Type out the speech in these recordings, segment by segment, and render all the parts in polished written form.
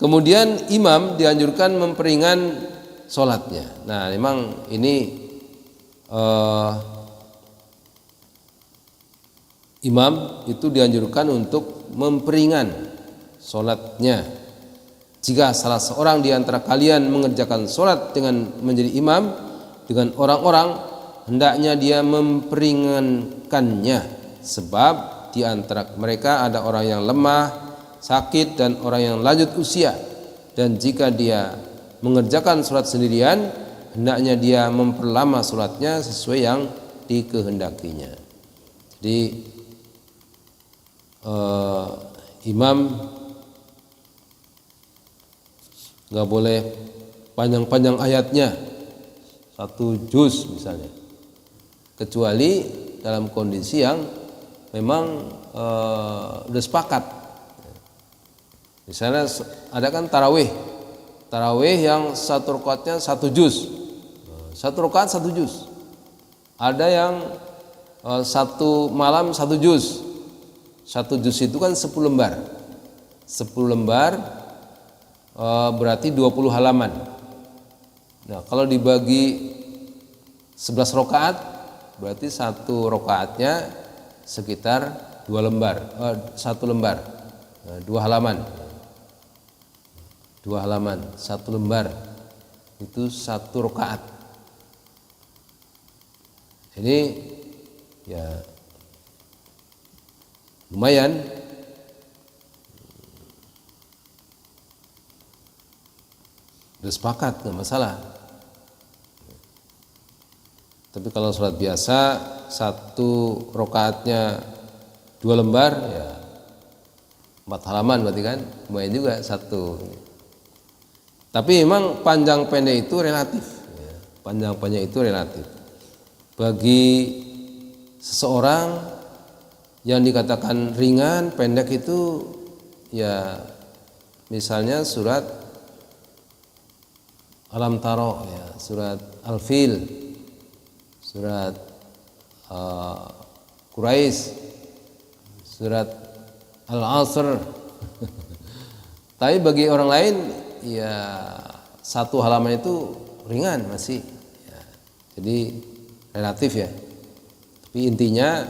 Kemudian imam dianjurkan memperingan sholatnya. Nah, memang ini imam itu dianjurkan untuk memperingan sholatnya. Jika salah seorang di antara kalian mengerjakan sholat dengan menjadi imam dengan orang-orang, hendaknya dia memperingankannya, sebab di antara mereka ada orang yang lemah, sakit, dan orang yang lanjut usia. Dan jika dia mengerjakan sholat sendirian, hendaknya dia memperlama sholatnya sesuai yang dikehendakinya. Jadi imam nggak boleh panjang-panjang ayatnya, 1 juz misalnya, kecuali dalam kondisi yang memang udah sepakat. Misalnya ada kan tarawih yang 1 rakaatnya 1 juz, 1 rakaat 1 juz. Ada yang 1 malam 1 juz. 1 juz itu kan 10 lembar. 10 lembar berarti 20 halaman. Nah, kalau dibagi 11 rakaat berarti 1 rakaatnya sekitar 2 lembar, 1 lembar, 2 halaman. 2 halaman, 1 lembar itu 1 rakaat. Ini ya lumayan. Udah sepakat, nggak masalah. Tapi kalau sholat biasa 1 rakaatnya 2 lembar, ya 4 halaman berarti kan, lumayan juga 1. Tapi memang panjang pendek itu relatif. Panjang pendek itu relatif. Bagi seseorang yang dikatakan ringan, pendek itu ya misalnya surat Alam Taro, ya, surat Al-Fil, surat Quraisy, surat Al-Asr. Tapi bagi orang lain ya 1 halaman itu ringan masih ya. Jadi relatif ya. Tapi intinya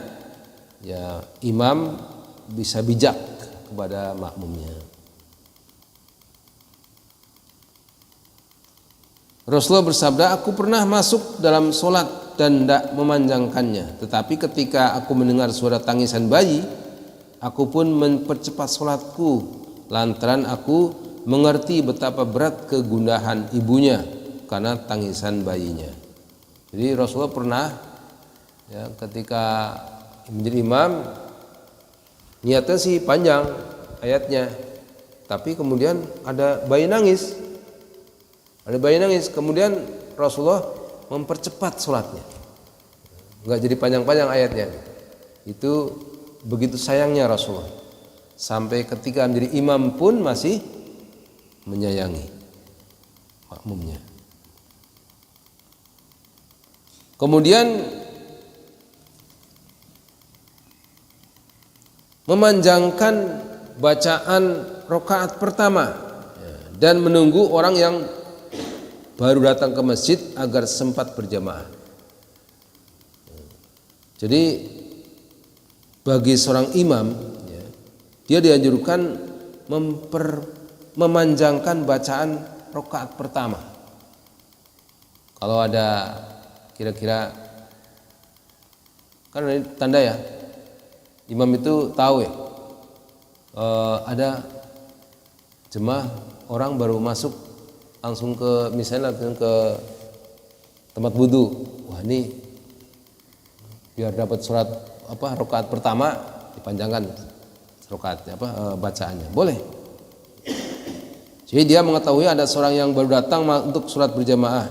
ya imam bisa bijak kepada makmumnya. Rasulullah bersabda, aku pernah masuk dalam sholat dan tidak memanjangkannya, tetapi ketika aku mendengar suara tangisan bayi, aku pun mempercepat sholatku, lantaran aku mengerti betapa berat kegundahan ibunya karena tangisan bayinya. Jadi Rasulullah pernah ya, ketika menjadi imam, niatnya sih panjang ayatnya, tapi kemudian ada bayi nangis. Kemudian Rasulullah mempercepat sholatnya, nggak jadi panjang-panjang ayatnya. Itu begitu sayangnya Rasulullah, sampai ketika menjadi imam pun masih menyayangi makmumnya. Kemudian memanjangkan bacaan rakaat pertama dan menunggu orang yang baru datang ke masjid agar sempat berjamaah. Jadi bagi seorang imam ya, dia dianjurkan memanjangkan bacaan rakaat pertama. Kalau ada kira-kira, kan ada tanda ya, imam itu tahu ya, ada jemaah orang baru masuk langsung ke misalnya langsung ke tempat wudu. Wah, ini biar dapat surat rakaat pertama dipanjangkan rakaatnya bacaannya. Boleh. Jadi dia mengetahui ada seorang yang baru datang untuk surat berjamaah.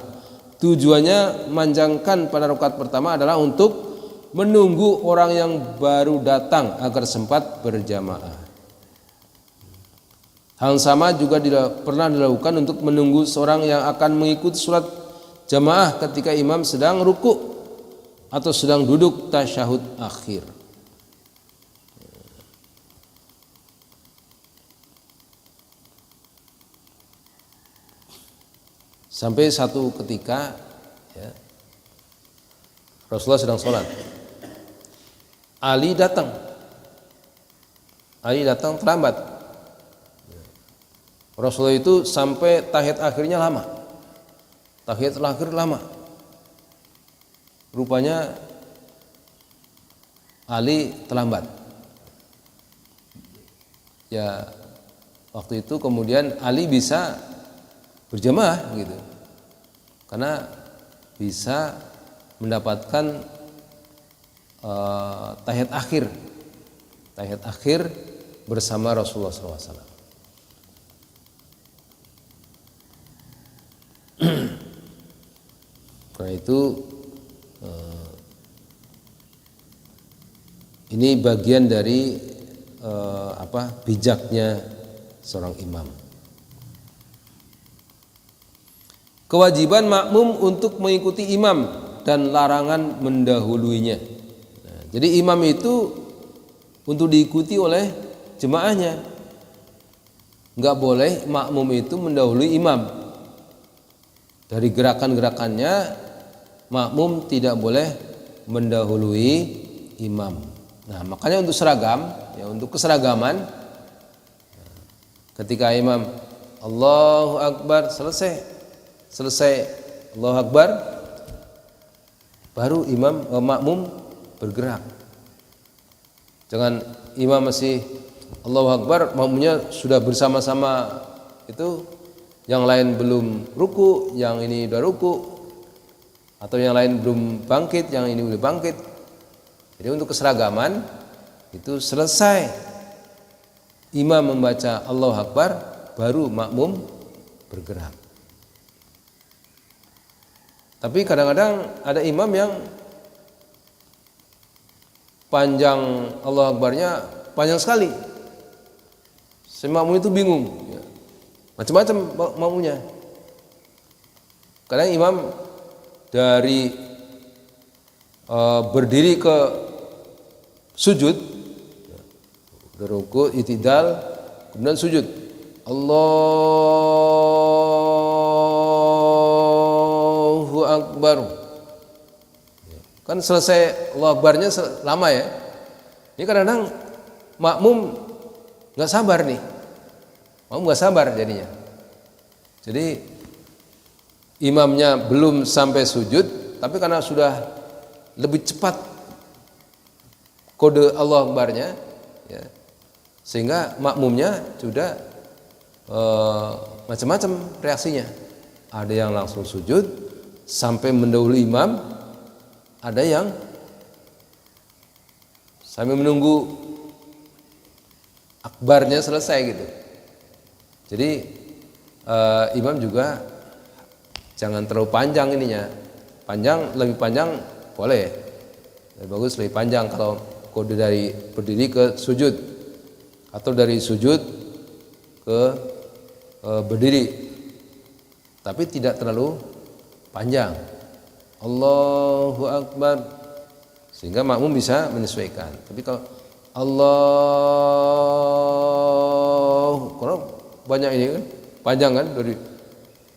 Tujuannya manjangkan pada rakaat pertama adalah untuk menunggu orang yang baru datang agar sempat berjamaah. Hal sama juga pernah dilakukan untuk menunggu seorang yang akan mengikuti sholat jamaah ketika imam sedang ruku atau sedang duduk tasyahud akhir. Sampai satu ketika ya, Rasulullah sedang sholat. Ali datang terlambat. Rasulullah itu sampai tahiyat akhirnya lama. Tahiyat akhir lama. Rupanya Ali terlambat. Ya, waktu itu kemudian Ali bisa berjamaah gitu. Karena bisa mendapatkan tahiyat akhir bersama Rasulullah SAW. Karena itu ini bagian dari bijaknya seorang imam. Kewajiban makmum untuk mengikuti imam dan larangan mendahuluinya. Nah, jadi imam itu untuk diikuti oleh jemaahnya. Enggak boleh makmum itu mendahului imam. Dari gerakan-gerakannya makmum tidak boleh mendahului imam. Nah, makanya untuk seragam, ya untuk keseragaman, ketika imam Allahu Akbar selesai Allahu Akbar, baru makmum bergerak. Jangan imam masih Allahu Akbar, makmumnya sudah bersama-sama itu, yang lain belum ruku, yang ini udah ruku, atau yang lain belum bangkit, yang ini udah bangkit. Jadi untuk keseragaman itu selesai imam membaca Allahu Akbar, baru makmum bergerak. Tapi kadang-kadang ada imam yang panjang Allahu Akbarnya panjang sekali. Makmum itu bingung, ya. Macam-macam makmumnya. Kadang imam dari berdiri ke sujud, ruku, i'tidal, kemudian sujud. Allahu Akbar. Kan selesai Allahu Akbarnya lama ya. Ini kadang-kadang makmum nggak sabar nih. Makmum nggak sabar jadinya. Jadi imamnya belum sampai sujud, tapi karena sudah lebih cepat kode Allahu Akbarnya, ya, sehingga makmumnya sudah macam-macam reaksinya. Ada yang langsung sujud sampai mendahului imam, ada yang sambil menunggu akbarnya selesai gitu. Jadi imam juga jangan terlalu panjang ininya. Lebih panjang boleh. Lebih bagus lebih panjang kalau kode dari berdiri ke sujud, atau dari sujud ke berdiri, tapi tidak terlalu panjang. Allahu Akbar, sehingga makmum bisa menyesuaikan. Tapi kalau kalau banyak ini kan panjang kan, dari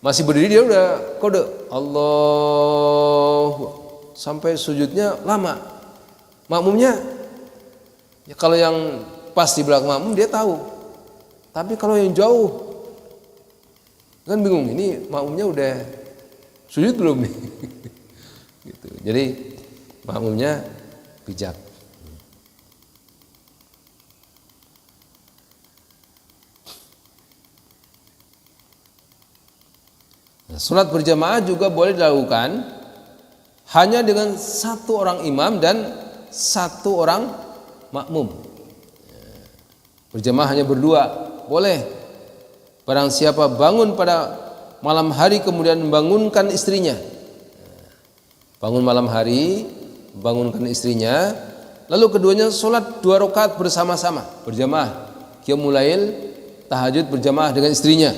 masih berdiri dia udah kode Allah sampai sujudnya lama. Makmumnya ya, kalau yang pas di belakang makmum dia tahu. Tapi kalau yang jauh kan bingung, ini makmumnya udah sujud belum nih? Gitu. Jadi makmumnya bijak. Salat berjamaah juga boleh dilakukan hanya dengan satu orang imam dan satu orang makmum. Berjamaah hanya berdua boleh. Barang siapa bangun pada malam hari kemudian membangunkan istrinya, bangun malam hari membangunkan istrinya, lalu keduanya salat 2 rakaat bersama-sama berjamaah, qiyamul lail, tahajud berjamaah dengan istrinya,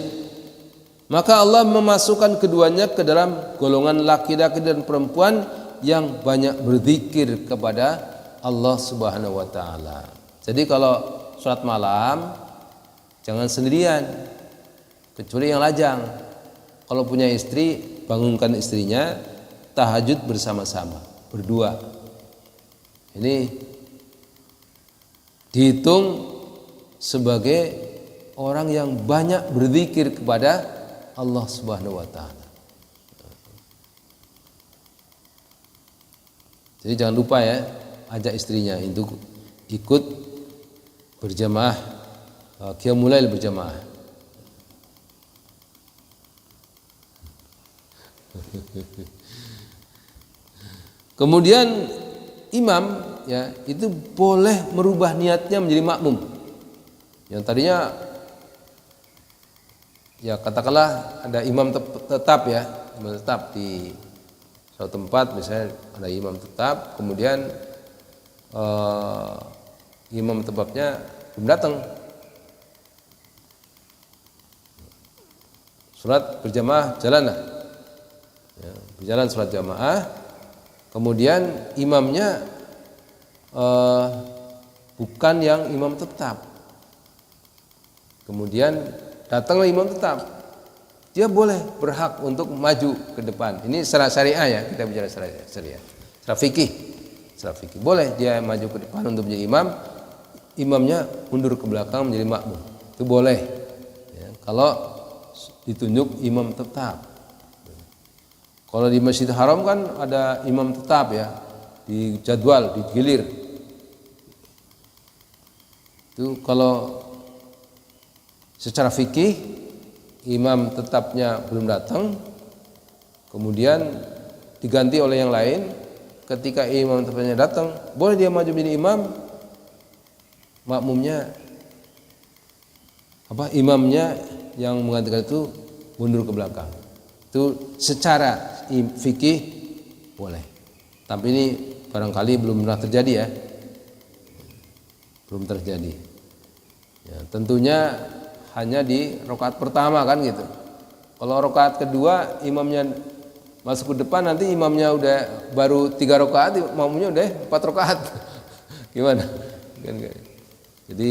maka Allah memasukkan keduanya ke dalam golongan laki-laki dan perempuan yang banyak berzikir kepada Allah Subhanahu wa taala. Jadi kalau salat malam jangan sendirian, kecuali yang lajang. kalau punya istri, bangunkan istrinya, tahajud bersama-sama, berdua. Ini dihitung sebagai orang yang banyak berzikir kepada Allah Subhanahu wa taala. Jadi jangan lupa ya, ajak istrinya untuk ikut berjamaah, qiyamul lail berjamaah. Kemudian imam ya itu boleh merubah niatnya menjadi makmum. Yang tadinya ya katakanlah ada imam tetap ya, imam tetap di suatu tempat, misalnya ada imam tetap, kemudian imam tetapnya belum datang, sholat berjamaah jalanlah, ya, berjalan sholat jamaah, kemudian imamnya bukan yang imam tetap, kemudian datanglah imam tetap. Dia boleh berhak untuk maju ke depan. Ini secara syariah ya, kita bicara secara syariah. Secara fikih. Boleh dia maju ke depan untuk menjadi imam, imamnya mundur ke belakang menjadi makmum. Itu boleh. Ya, kalau ditunjuk imam tetap. Kalau di Masjid Haram kan ada imam tetap ya, di jadwal, di gilir. Itu kalau secara fikih imam tetapnya belum datang, kemudian diganti oleh yang lain. Ketika imam tetapnya datang, boleh dia maju menjadi imam, makmumnya imamnya yang menggantikan itu mundur ke belakang. Itu secara fikih boleh. Tapi ini barangkali belum pernah terjadi ya, belum terjadi. Ya, tentunya hanya di rakaat pertama kan gitu. Kalau rakaat kedua imamnya masuk ke depan, nanti imamnya udah baru 3 rakaat, makmumnya udah 4 rakaat. Gimana? Jadi